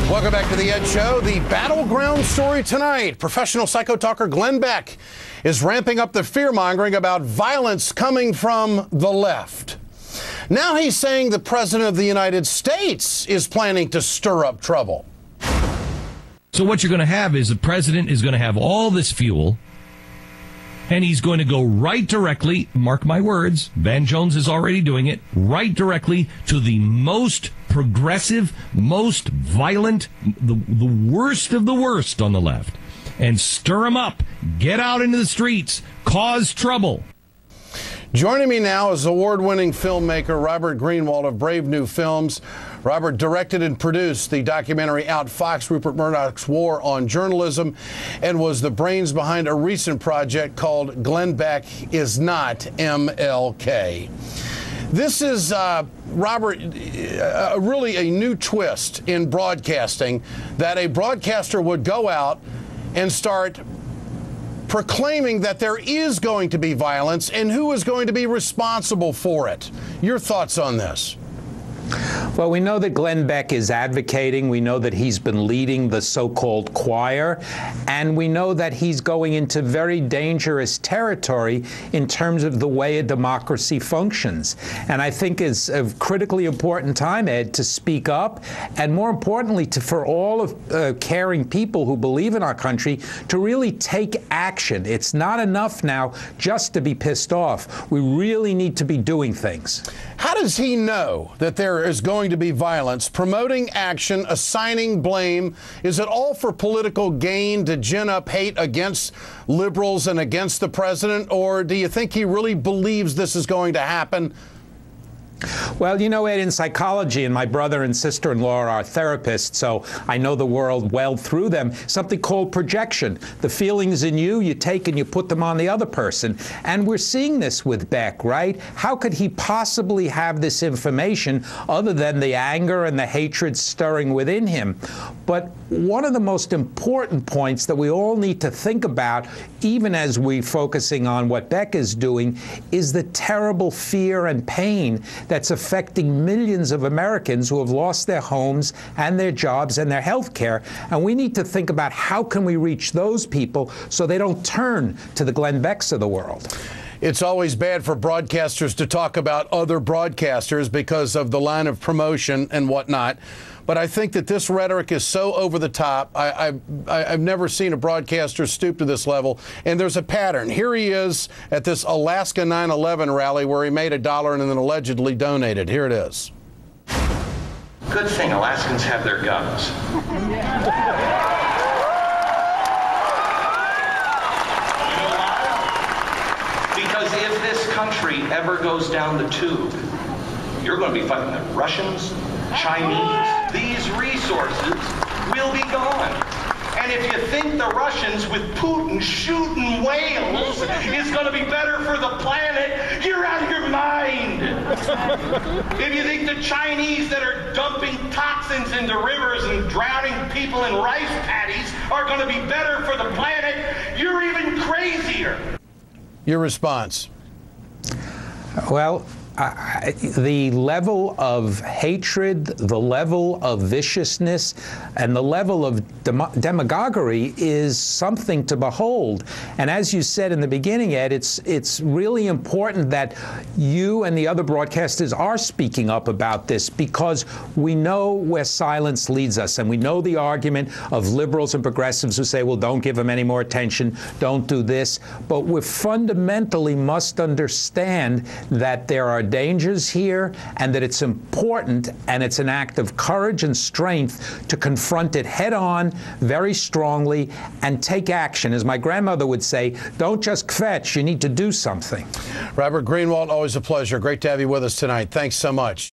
Welcome back to The Ed Show. The battleground story tonight. Professional psycho-talker Glenn Beck is ramping up the fear-mongering about violence coming from the left. Now he's saying the President of the United States is planning to stir up trouble. So what you're going to have is the President is going to have all this fuel, and he's going to go right directly, mark my words, Van Jones is already doing it, right directly to the most progressive, most violent, the worst of the worst on the left, and stir them up, get out into the streets, cause trouble. Joining me now is award-winning filmmaker Robert Greenwald of Brave New Films. Robert directed and produced the documentary Outfoxed Rupert Murdoch's War on Journalism and was the brains behind a recent project called Glenn Beck Is Not MLK. This is, Robert, really a new twist in broadcasting, that a broadcaster would go out and start proclaiming that there is going to be violence and who is going to be responsible for it. Your thoughts on this? Well, we know that Glenn Beck is advocating. We know that he's been leading the so-called choir. And we know that he's going into very dangerous territory in terms of the way a democracy functions. And I think it's a critically important time, Ed, to speak up. And more importantly, for all of caring people who believe in our country to really take action. It's not enough now just to be pissed off. We really need to be doing things. How does he know that there is going to be violence, promoting action, assigning blame? Is it all for political gain to gin up hate against liberals and against the president? Or do you think he really believes this is going to happen? Well, you know, Ed, in psychology, and my brother and sister-in-law are therapists, so I know the world well through them, something called projection. The feelings in you, you take and you put them on the other person. And we're seeing this with Beck, right? How could he possibly have this information other than the anger and the hatred stirring within him? But one of the most important points that we all need to think about, even as we're focusing on what Beck is doing, is the terrible fear and pain that's affecting millions of Americans who have lost their homes and their jobs and their health care. And we need to think about how can we reach those people so they don't turn to the Glenn Becks of the world. It's always bad for broadcasters to talk about other broadcasters because of the line of promotion and whatnot. But I think that this rhetoric is so over the top. I've never seen a broadcaster stoop to this level. And there's a pattern. Here he is at this Alaska 9/11 rally where he made $1 and then allegedly donated. Here it is. Good thing Alaskans have their guns. Because if this country ever goes down the tube, you're going to be fighting the Russians, Chinese. These resources will be gone. And if you think the Russians with Putin shooting whales is going to be better for the planet, you're out of your mind. If you think the Chinese that are dumping toxins into rivers and drowning people in rice paddies are going to be better for the planet, you're even crazier. Your response? Well, the level of hatred, the level of viciousness, and the level of demagoguery is something to behold. And as you said in the beginning, Ed, it's really important that you and the other broadcasters are speaking up about this, because we know where silence leads us, and we know the argument of liberals and progressives who say, well, don't give them any more attention, don't do this. But we fundamentally must understand that there are dangers here, and that it's important, and it's an act of courage and strength to confront it head on, very strongly, and take action. As my grandmother would say, don't just kvetch, you need to do something. Robert Greenwald, always a pleasure. Great to have you with us tonight. Thanks so much.